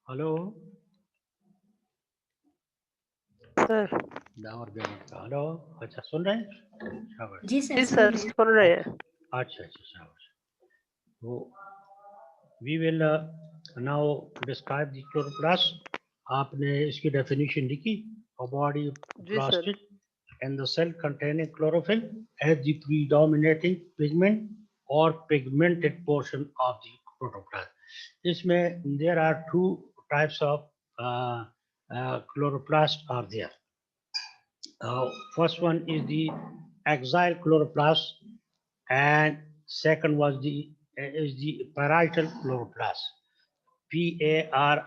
Hello sir. The power बेगम का hello. अच्छा सुन रहे हैं शाबाश। जी सर जी सुन सर रहे हैं। सुन रहे हैं। अच्छा अच्छा शाबाश। तो we will now describe the chloroplast. आपने इसकी डेफिनेशन लिखी। A body जी sir. plastic and the cell containing chlorophyll as the predominating pigment or pigmented portion of the protoplasm. इसमें there are two types of chloroplast are there. First one is the axial chloroplast, and second was the is the parietal chloroplast. Parietal,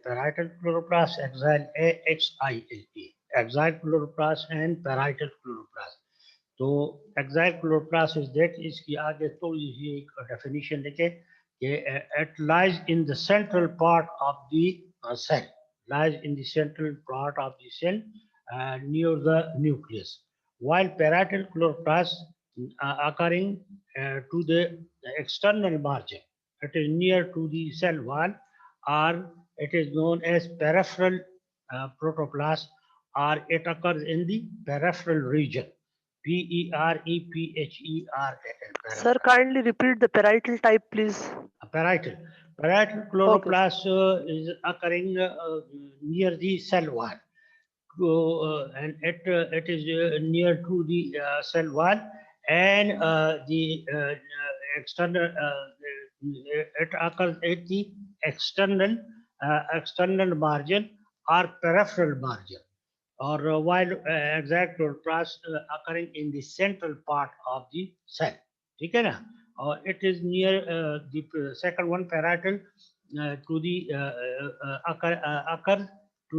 parietal chloroplast, axial AXIAL, axial chloroplast and parietal chloroplast. तो axial chloroplast is that, इसकी आगे थोड़ी सी एक definition लिखे कि it lies in the central part of the cell, lies in the central part of the cell near the nucleus, while parietal chloroplast occurring to the external margin. It is near to the cell wall, or it is known as peripheral protoplast, or it occurs in the peripheral region. Peripheral. Sir kindly repeat the parietal type please. Parietal. Parietal okay. chloroplast is occurring near the cell wall. And it is near to the cell wall, and the external it occurs at the external margin or peripheral margin, or while exact chloroplast occurring in the central part of the cell. ठीक है ना? It is near the second one, parietal, to the occur to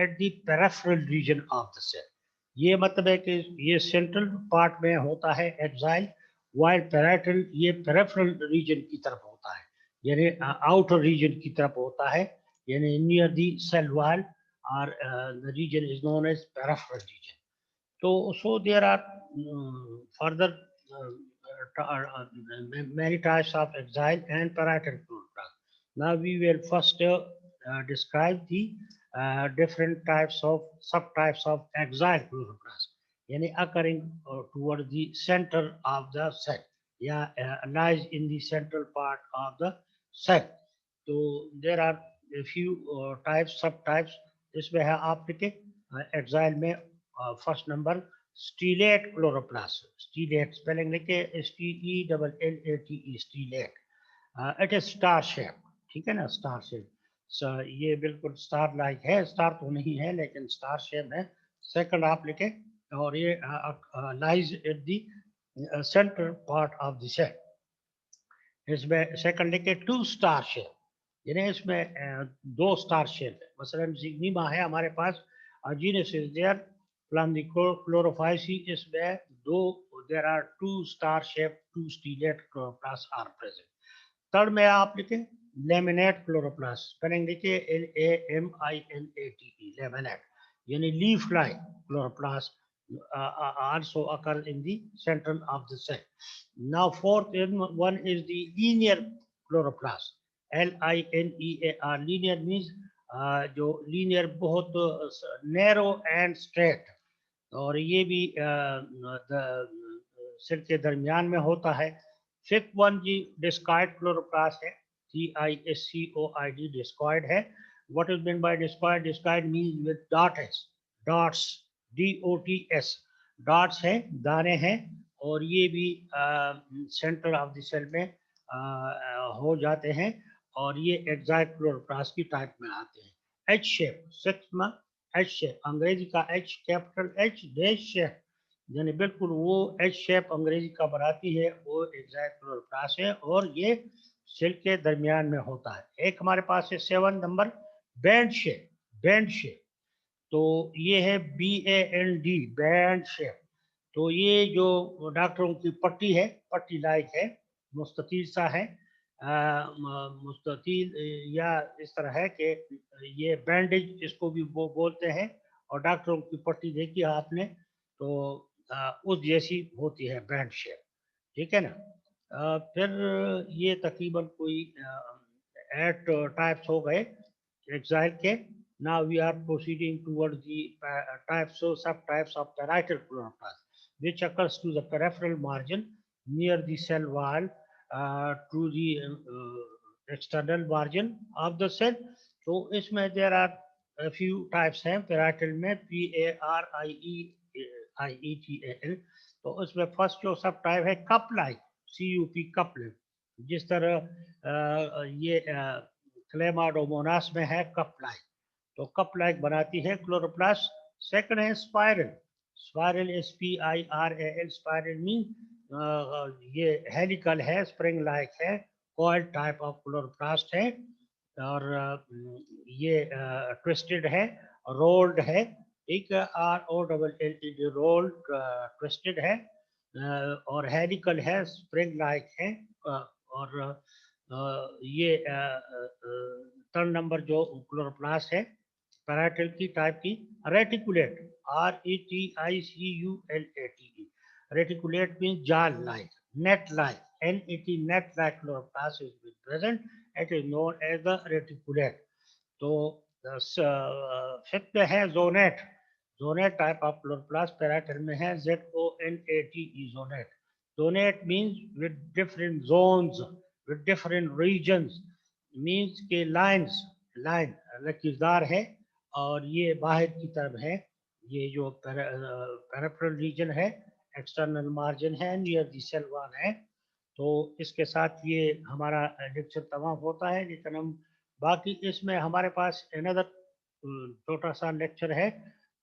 at the peripheral region of the cell. ये मतलब है कि ये central part में होता है एक्साइल, वाइल पैराइटल ये पेरिफेरल रीजन की तरफ होता है, यानी आउटर रीजन की तरफ होता है, यानी near the cell wall, or the region is known as peripheral region. So there are further many types of axial and parietal chloroplast. Now we will first describe the different types of subtypes of axial chloroplast, yani occurring toward the center of the cell, yeah, lies in the central part of the cell. So there are a few types, subtypes. इसमें है आप लिखे axile में first number stellate chloroplast. Stellate spelling लिखे STELLATE, stellate. It is star shape, ठीक है ना, star shape. ये बिल्कुल स्टार लाइक है, स्टार तो नहीं है लेकिन स्टार शेप है। सेकंड आप लिखे, और ये lies at the centre part of the cell. इसमें सेकंड लिखे टू स्टार शेप, यानी इसमें दो स्टार शेप है। मसलन जिग्निमा है हमारे पास, जीनस इज देयर, क्लोरोफाइसी, इसमें दो, there are two star shape, two stellate chloroplast are present. Third में आप लिखे लेमिनेट क्लोरोप्लास्ट, स्पेलिंग लिखे LAMINATE, लेमिनेट, यानी leaf like chloroplast also occur in the center of the cell. Now fourth one is the linear chloroplast, LINEAR. Linear means जो linear बहुत narrow and straight, और ये भी सिर के दरमियान में होता है। फिफ्थ वन जी डिस्कॉइड क्लोरोप्लास्ट है, DISCOID, डिस्कॉइड है। What is meant by discoid? Discoid means with dots, dots, DOTS, dots हैं, दाने हैं, और ये भी सेंटर ऑफ द सेल में हो जाते हैं, और ये एक्साइल क्लोरोप्लास्ट की टाइप में आते हैं। एच शेप, सिक्स में एच शेप, अंग्रेजी का H, capital H, dash shape, यानी बिल्कुल वो एच शेप अंग्रेजी का बनाती है, वो एक्साइल क्लोरोप्लास्ट है, और ये सेल के दरमियान में होता है। एक हमारे पास है seven number, band shape. Band shape तो ये है BAND, बैंड शेप। तो ये जो डॉक्टरों की पट्टी है, पट्टी लाइक है, मुस्ततील सा है, मुस्ततील, या इस तरह है कि ये बैंडेज इसको भी वो बोलते हैं, और डॉक्टरों की पट्टी देखी आपने तो उस जैसी होती है बैंड शेप, ठीक है ना। फिर ये तकरीबन कोई 8 टाइप्स हो गए एक्साइल के. Now we are proceeding towards the types or subtypes of parietal chloroplast, which occurs to the peripheral margin near the cell wall to the external margin of the cell. तो इसमें there are a few types हैं parietal में, PARIETAL. तो उसमें first जो सब type है cup like, CUP cup like, जिस तरह ये क्लेमाडोमोनास में है कप लाइक, तो कप लाइक बनाती है क्लोरोप्लास्ट. सेकंड है spiral. Spiral SPIRAL. Spiral mean ये हेलिकल है, स्प्रिंग लाइक है, कॉइल टाइप ऑफ क्लोरोप्लास्ट है, और ये ट्विस्टेड है, रोल्ड है, ठीक है, ROLLED, रोल्ड ट्विस्टेड है, और हेलिकल है, स्प्रिंग लाइक है, और ये थर्ड नंबर जो क्लोरोप्लास्ट है पैराइटल की टाइप की रेटिकुलेट, RETICULATE. रेटिकुलेट मीन जाल like, net like, NET, net like chloroplast is present. It is known as the reticulate. तो फिफ्थ है zonate. Zonate type of chloroplast parietal में है, ZONATE, zonate. Zonate means with different zones, with different regions, means के lines, line लकीरदार है, और ये बाहर की तरफ है. ये जो पेरिफेरल रीजन है, एक्सटर्नल मार्जिन है, नियर द सेल वॉल है. तो इसके साथ ये हमारा लेक्चर तमाम होता है, लेकिन हम बाकी इसमें हमारे पास अनदर छोटा सा लेक्चर है,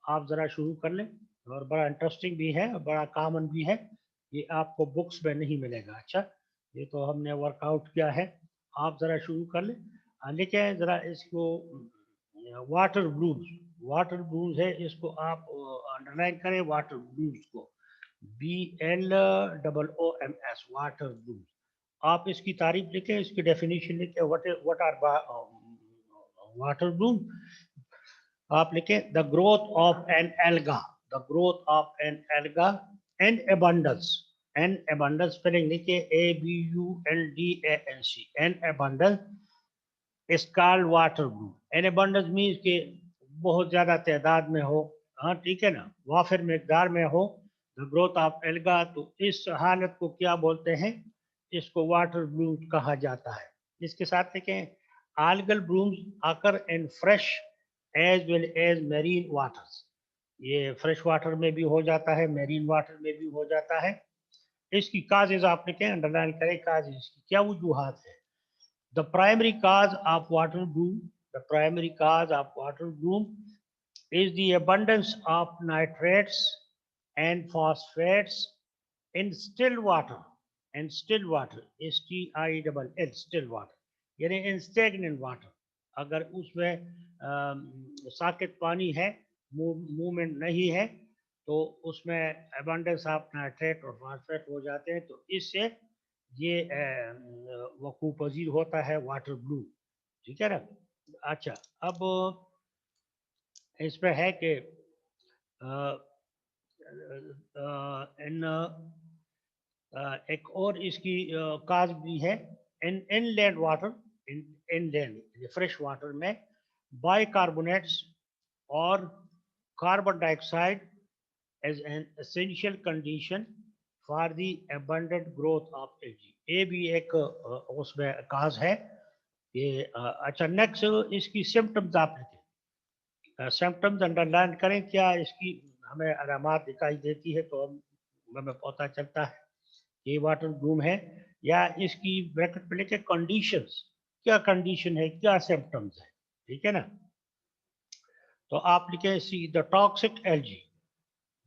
आप ज़रा शुरू कर लें, और बड़ा इंटरेस्टिंग भी है, बड़ा कॉमन भी है, ये आपको बुक्स में नहीं मिलेगा. अच्छा, ये तो हमने वर्कआउट किया है, आप ज़रा शुरू कर लें. लेकिन ज़रा इसको वाटर ब्लूज, वाटर ब्लूज है, इसको आप अंडरलाइन करें, वाटर ब्लूज को, BLOOMS, वाटर ब्लूज. आप इसकी तारीफ लिखें, इसकी डेफिनेशन लिखें, व्हाट आर वाटर ब्लूम. आप लिखें the growth of an alga, the growth of an alga and abundance. An abundance spelling लिखिए, ABUNDANC, an abundance is called water bloom. An abundance means के बहुत ज्यादा तादाद में हो, हाँ ठीक है ना, वाफिर मिकदार में हो. द ग्रोथ ऑफ एल्गा, तो इस हालत को क्या बोलते हैं, इसको वाटर ब्लूम कहा जाता है. इसके साथ देखें, algal blooms occur in fresh as well as marine waters. ये फ्रेश वाटर में भी हो जाता है, मेरीन वाटर में भी हो जाता है. इसकी काजेज आप लिखें, अंडरलाइन करें, काजेज इसकी क्या वजूहात है. The primary cause of water Bloom, the primary cause of water Bloom is the abundance of nitrates and phosphates in still water, and still water, STILL, still water, यानी in stagnant water. अगर उसमें साकित पानी है, movement नहीं है, तो उसमें abundance of nitrate और phosphate हो जाते हैं, तो इससे ये वकूफ़ पजीर होता है वाटर ब्लू. ठीक है ना. अच्छा, अब इसमें है कि एक और इसकी काज भी है, inland water, inland fresh water में बाइकार्बोनेट्स और carbon dioxide as an essential condition for the abundant growth of algae. ये भी एक उसमें काज है ये. अच्छा, नेक्स्ट इसकी सिम्टम्स आप लिखें, सिम्टम्स अंडरलाइन करें, क्या इसकी हमें अलामात दिखाई देती है, तो हमें पता चलता है ये वाटर ब्लूम है. या इसकी ब्रैकेट पे लिखे कंडीशंस, क्या कंडीशन है, क्या सिम्टम्स है, ठीक है ना. तो आप लिखे see the toxic LG,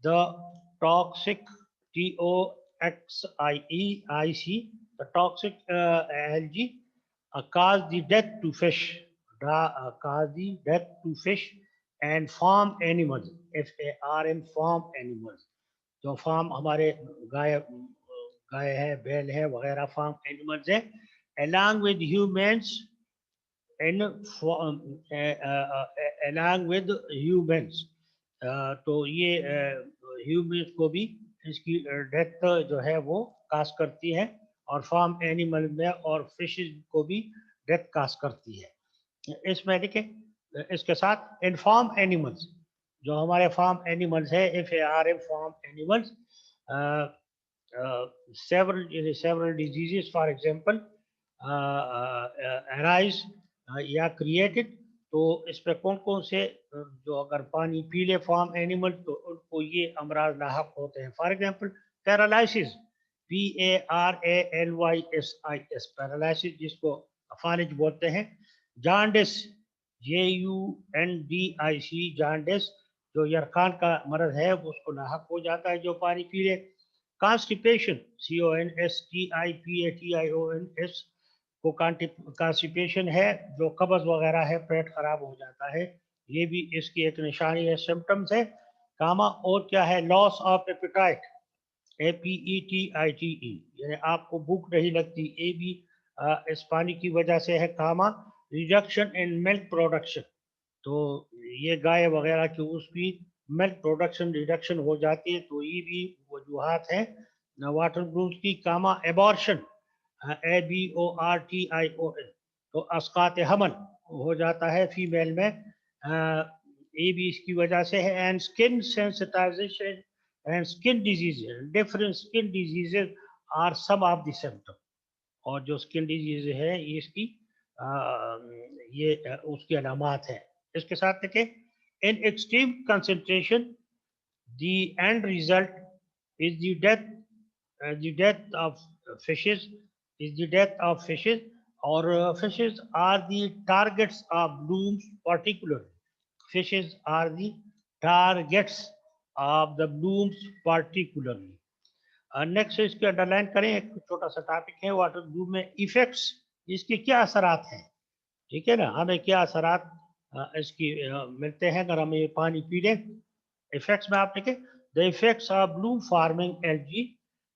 the toxic TOXIEIC, the toxic LG cause the death to fish, cause the death to fish and farm animals, FARM, farm animals. जो फार्म हमारे गाय है, बैल है वगैरह, फार्म एनिमल्स है, along with humans and along with humans. तो ये humans को भी इसकी डेथ जो है वो काज करती है, और फार्म एनिमल में और फिशेस को भी डेथ काज करती है। इसमें देखिए इसके साथ इनफॉर्म एनिमल्स, जो हमारे फार्म एनिमल्स है, FARM farm animals, several diseases for example arise या created, तो इस पे कौन कौन से जो अगर पानी पी ले फार्म एनिमल तो उनको ये अमराज लाहक होते हैं। For example paralysis, PARALYSIS, paralysis जिसको फालिज बोलते हैं। जॉन्डिस, JUNDIC, जॉन्डिस जो यरकान का मर्ज है उसको लाहक हो जाता है जो पानी पी ले। कॉन्स्टिपेशन, CONSTIPATIONS, को कॉन्स्टिपेशन है जो कब्ज वगैरह है, पेट खराब हो जाता है, ये भी इसकी एक निशानी है, सिम्टम्स है। कामा और क्या है, लॉस ऑफ एपेटाइट, APETITE, यानी आपको भूख नहीं लगती, ये भी इस पानी की वजह से है। कामा रिडक्शन इन मिल्क प्रोडक्शन, तो ये गाय वगैरह की उसकी मिल्क प्रोडक्शन रिडक्शन हो जाती है, तो ये भी वजूहात हैं वाटर ब्लूज की। कामा एबॉर्शन, ABORTION, तो अस्कात हमल हो जाता है फीमेल में, ये भी इसकी वजह से है। And skin sensitisation and skin disease, different skin diseases are some of the symptom, और जो स्किन डिजीज है ये इसकी उसकी अलामात है। इसके साथ देखें, in extreme concentration the end result is the death of fishes, और fishes are the targets of blooms particularly. Fishes are the targets of the blooms particularly. Next इसके अंडरलाइन करें, एक छोटा सा टॉपिक है वाटर ब्लूम में effects, इसके क्या असरात हैं, ठीक है ना, हमें क्या असरात इसकी मिलते हैं अगर हम ये पानी पी लें। इफेक्ट्स में आप देखें, the effects of bloom farming algae,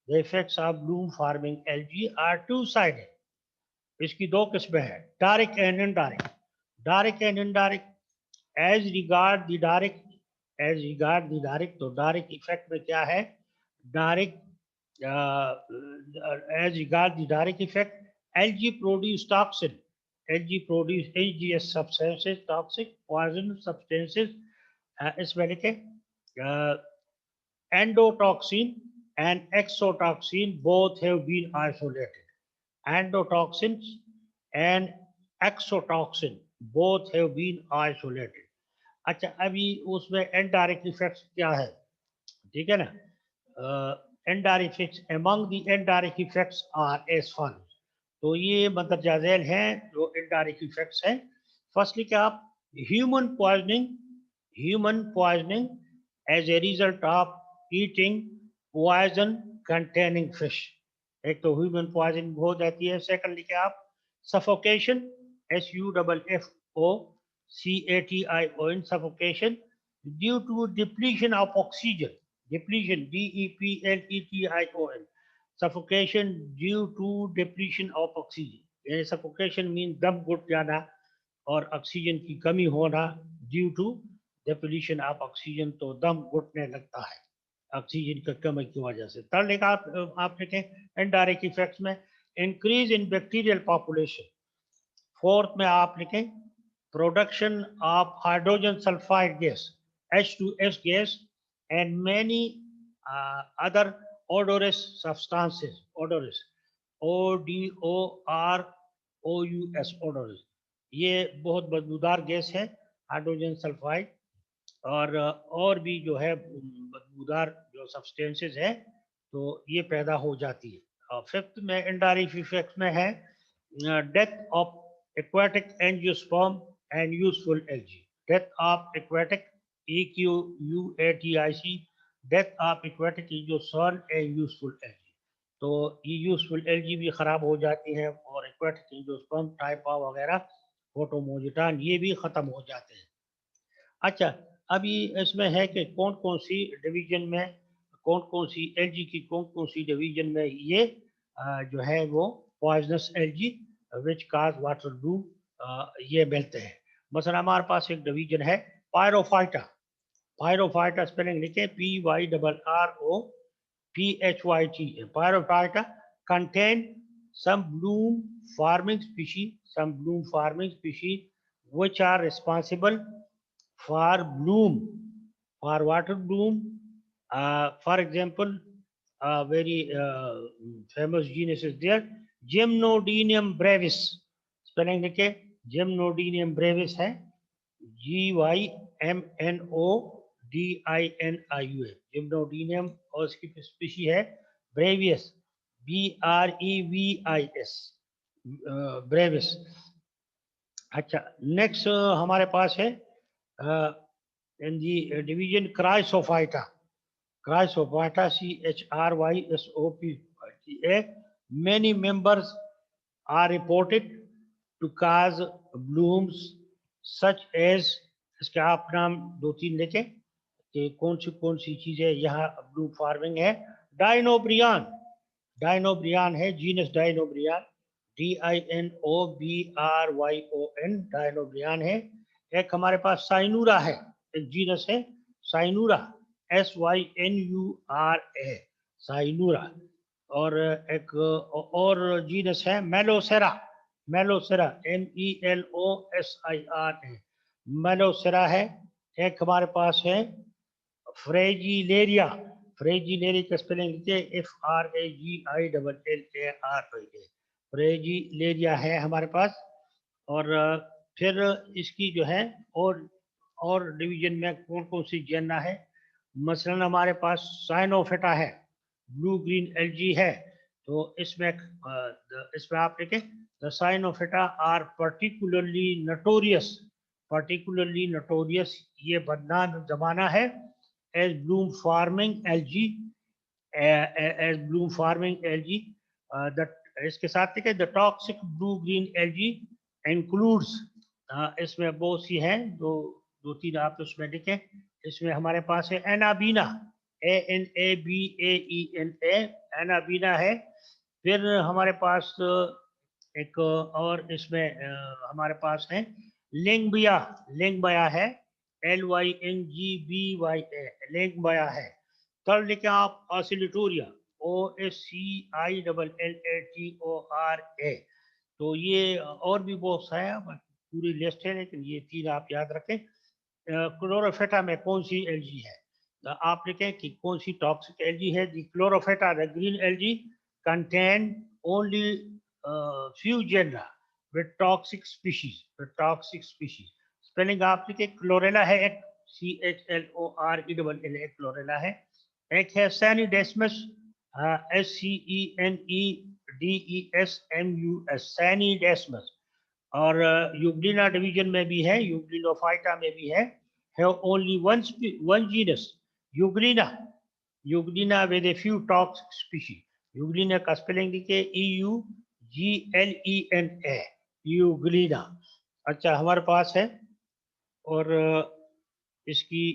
the effects of bloom farming algae are two sided, इसकी दो किस्में हैं, direct and indirect. Direct and indirect. As regard the direct, तो डायरेक्ट इफेक्ट में क्या है, direct as regard the direct effect, algae produce toxin, AGS substances, toxic poison substances, इसमें लिखे endotoxin and exotoxin both have been isolated. Endotoxins and exotoxin both have been isolated. अच्छा, अभी उसमें indirect effects क्या है, ठीक है ना। indirect effects, among the indirect effects are as follows, तो ये मंदरजा झैल हैं जो indirect effects हैं। फर्स्टली क्या आप, human poisoning as a result of eating poison containing fish, एक तो ह्यूमन पॉइजनिंग हो जाती है। सेकंडली क्या आप, suffocation, SUFFOCATION, suffocation due to depletion of oxygen, depletion, DEPLETION, suffocation due to depletion of oxygen, यानी suffocation means दम घुट जाना और ऑक्सीजन की कमी होना due to depletion of oxygen, तो दम घुटने लगता है ऑक्सीजन की कमी की वजह से। थर्ड लिखा आप लिखें इनडायरेक्ट इफेक्ट्स में, increase in bacterial population. Fourth में आप लिखें production of hydrogen sulphide gas, H2S gas, and many other odorous substances, odorous, ODOROUS, odorous, ये बहुत बदबूदार गैस है हाइड्रोजन सल्फाइड, और भी जो है बदबूदार जो सब्सटेंसेस है तो ये पैदा हो जाती है। फिफ्थ में इनडायरेक्ट इफेक्ट में है death of aquatic angiosperm and useful algae, death of aquatic EQUATIC, death of aquatic angiosperm and useful algae, तो ये यूजफुल एल्गी भी खराब हो जाती है और एक्वाटिक एंजियोस्पर्म, टाइपा वगैरह, फोटोमोजिटान, ये भी खत्म हो जाते हैं। अच्छा, अभी इसमें है कि कौन कौन सी डिवीजन में, कौन कौन सी एल्गी की कौन कौन सी डिवीजन में ये जो है वो poisonous algae which cause water bloom ये मिलते हैं। मसलन हमारे पास एक डिवीजन है पायरोफाइटा, पायरोफाइटा स्पेलिंग लिखे PYRROPHYT, Pyrrophyta contain some bloom farming species which are responsible for bloom, for water bloom. For example, a very famous genus is there, Gymnodinium brevis. Spelling देखिए, Gymnodinium brevis है, GYMNODINIUA, Gymnodinium, और इसकी species है brevis, BREVIS, brevis. अच्छा, next हमारे पास है in the division Chrysophyta. Chrysophyta, CHRYSOPHYTA. Many members are reported to cause blooms such as, इसके आप नाम दो तीन लेके कि कौन सी चीजें यहाँ ब्लूम फार्मिंग है. डाइनोब्रियन, डाइनोब्रियन है, जीनस डाइनोब्रियन, DINOBRYON, डाइनोब्रियन है. एक हमारे पास साइनूरा है, एक जीनस है साइनूरा, SYNURA, साइनूरा. और एक और जीनस है मेलोसेरा, मेलोसेरा, MELOSIRA, मेलोसेरा है. एक हमारे पास है फ्रेजिलेरिया, फ्रेजिलेरिया का स्पेलिंग लिखिए FRAGILLARIA, फ्रेजिलेरिया है हमारे पास. और फिर इसकी जो है और डिवीजन में कौन कौन सी जेना है, मसलन हमारे पास साइनोफेटा है, ब्लू ग्रीन एल्गी है. तो इसमें आप देखें, द साइनोफेटा आर पर्टिकुलरली नटोरियस, ये बदनाम जमाना है, एज ब्लूम फार्मिंग एल्गी. इसके साथ देखें, the toxic blue green algae includes, इसमें बहुत सी हैं, दो तीन आप उसमें देखें. इसमें हमारे पास है एनाबीना, ANABAENA, एनाबीना है. फिर हमारे पास एक और इसमें हमारे पास है लिंगबिया, लिंगबिया है, LYNGBYA, लिंगबिया है. थर्ड लेके आप ऑसिलेटोरिया, OSCILLATORA. तो ये और भी बहुत सा है, पूरी लिस्ट है, लेकिन ये तीन आप याद रखें. क्लोरोफेटा में कौन सी एल्गी है, आप लिखें कि कौन सी टॉक्सिक एल्गी है. The Chlorophyta, the green algae, contain only few genera with toxic species, spelling आप लिखे, क्लोरेला है एक, CHLORELLA, क्लोरेला है. एक है सैनिडेस्मस, SCENEDESMUS, सैनिडेस्मस. और यूग्लिना डिवीजन में भी है, यूग्लिनोफाइटा में भी है only one genus, Euglena with a few toxic species. Euglena का स्पेलिंग लिखिए EUGLENA, यूग्लिना. अच्छा, हमारे पास है. और इसकी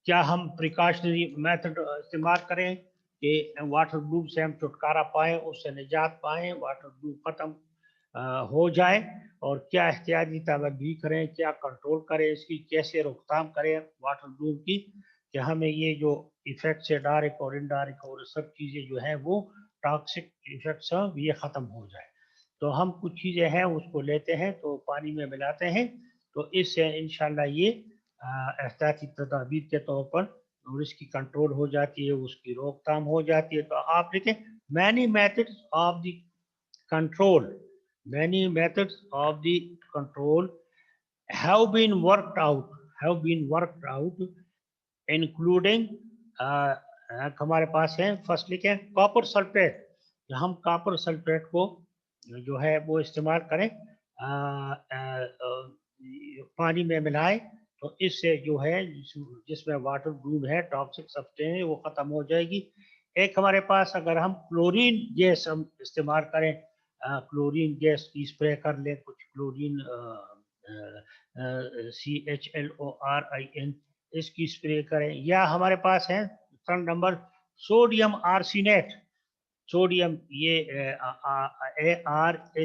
क्या हम प्रिकॉशनरी मेथड इस्तेमाल करें कि वाटर ब्लूम से हम छुटकारा पाएं, उससे निजात पाएं, वाटर ब्लूम खत्म हो जाए, और क्या एहतियाती तदाबीर करें, क्या कंट्रोल करें, इसकी कैसे रोकथाम करें वाटर ब्लूम की, कि हमें ये जो इफेक्ट्स है डायरेक्ट और इनडायरेक्ट और सब चीज़ें जो हैं वो टॉक्सिक इफेक्ट्स ये ख़त्म हो जाए. तो हम कुछ चीज़ें हैं उसको लेते हैं, तो पानी में मिलाते हैं, तो इससे इंशाल्लाह ये एहतियाती तदाबीर के तौर पर और इसकी कंट्रोल हो जाती है, उसकी रोकथाम हो जाती है. तो आप देखें, many methods of the control, many methods of the control have been worked out, including हमारे पास है. फर्स्ट लिखें कॉपर सल्फेट, हम कॉपर सल्फेट को जो है वो इस्तेमाल करें, पानी में मिलाएं, तो इससे जो है जिसमें वाटर ब्लूम है, टॉक्सिक सब्सटेंस है, वो खत्म हो जाएगी. एक हमारे पास अगर हम क्लोरीन गैस हम इस्तेमाल करें, क्लोरीन गैस की स्प्रे कर लें, कुछ क्लोरीन CHLORIN, इसकी स्प्रे करें. या हमारे पास है third number sodium arsenate, sodium ये ARSENATE,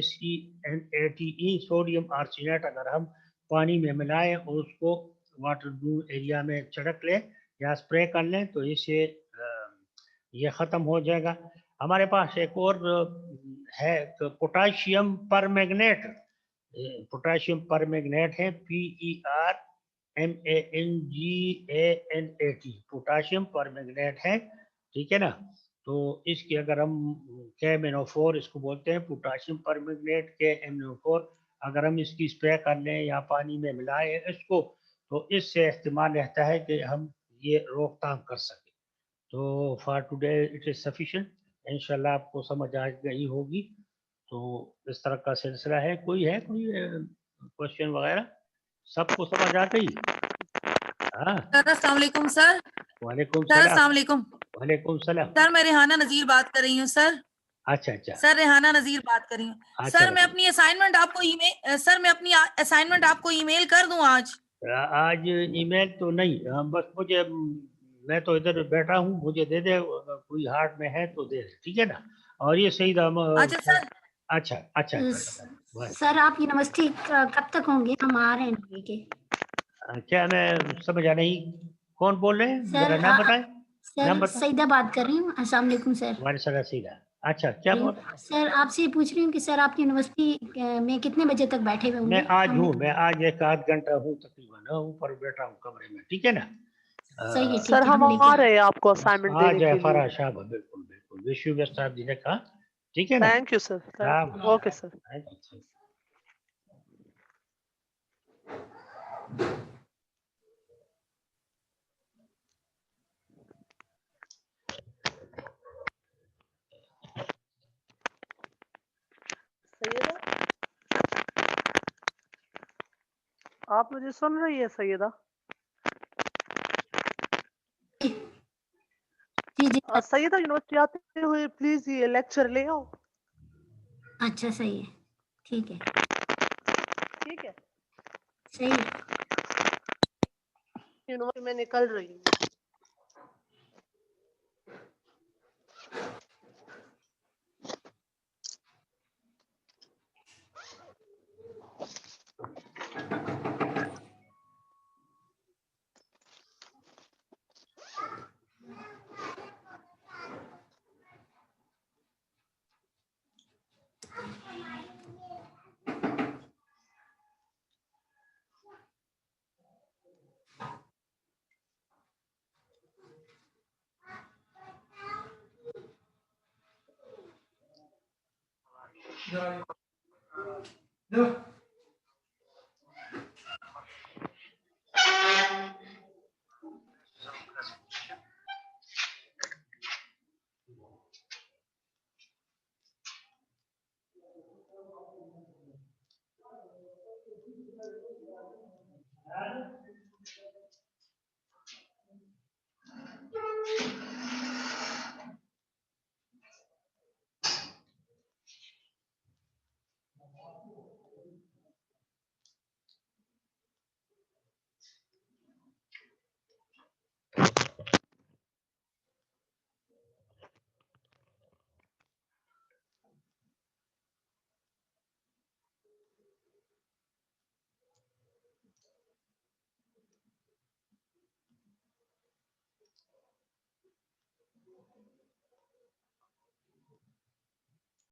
सोडियम आर्सेनेट अगर हम पानी में मिलाएं और उसको वाटर ब्लूम एरिया में छिड़क लें या स्प्रे कर लें, तो इससे ये खत्म हो जाएगा। हमारे पास एक और है पोटाशियम परमैंगनेट। पोटाशियम परमैंगनेट है PERMANGANAT, पोटाशियम परमैंगनेट है, ठीक है ना। तो इसकी अगर हम KMnO4 इसको बोलते हैं, पोटाशियम परमैंगनेट KMnO4, अगर हम इसकी स्प्रे कर लें या पानी में मिलाएं इसको, तो इससे इस्तेमाल रहता है कि हम ये रोकथाम कर सकें। तो for today it is sufficient. इंशाल्लाह आपको समझ आ गई होगी। तो इस तरह का सिलसिला है। कोई क्वेश्चन वगैरह? सबको समझ आ गई? हाँ, सर अस्सलाम वालेकुम सर। वालेकुम सर सलाम। अस्सलाम वालेकुम। वालेकुम सलाम। सर मैं रेहाना नजीर बात कर रही हूँ सर। अच्छा अच्छा सर रेहाना नजीर बात कर रही हूँ। अच्छा सर मैं बताइए। अपनी असाइनमेंट आपको ईमेल कर दूं आज? आज ईमेल तो नहीं, बस मुझे मैं तो इधर बैठा हूँ, मुझे दे दे, अगर कोई हार्ट में है तो दे दे, ठीक है ना। और ये सही दाम। अच्छा सर। अच्छा अच्छा अच्छा। सर आप यूनिवर्सिटी कब तक होंगे? हम आ रहे हैं लेके। क्या मैं समझा नहीं, कौन बोल रहे हैं, सर जरा नाम बताएं। नाम सर बताएं। सईदा बात कर रही हूँ। अस्सलाम वालेकुम सर। हमारे सर सीधा। अच्छा, क्या बोल? सर आपसे ये पूछ रही हूँ कि सर आप यूनिवर्सिटी में कितने बजे तक बैठे हुए होंगे? मैं आज एक आध घंटा हूँ तकरीबन, ऊपर बैठा हूँ कमरे में, ठीक है ना। सही है, सर ठीक है, हम हम लेके आ रहे हैं आपको असाइनमेंट आ देने जाए के लिए। फरा शाह, बिल्कुल बिल्कुल, विश यू बेस्ट, आप जी ने कहा, ठीक है ना। Thank you sir, thank you. Okay sir. Syeda, आप मुझे सुन रही है सैयदा? जी जी सर। सैयदा यूनिवर्सिटी आते हुए प्लीज ये लेक्चर ले आओ। अच्छा सही है, ठीक है, ठीक है, सही है। यूनिवर्सिटी में निकल रही हूँ।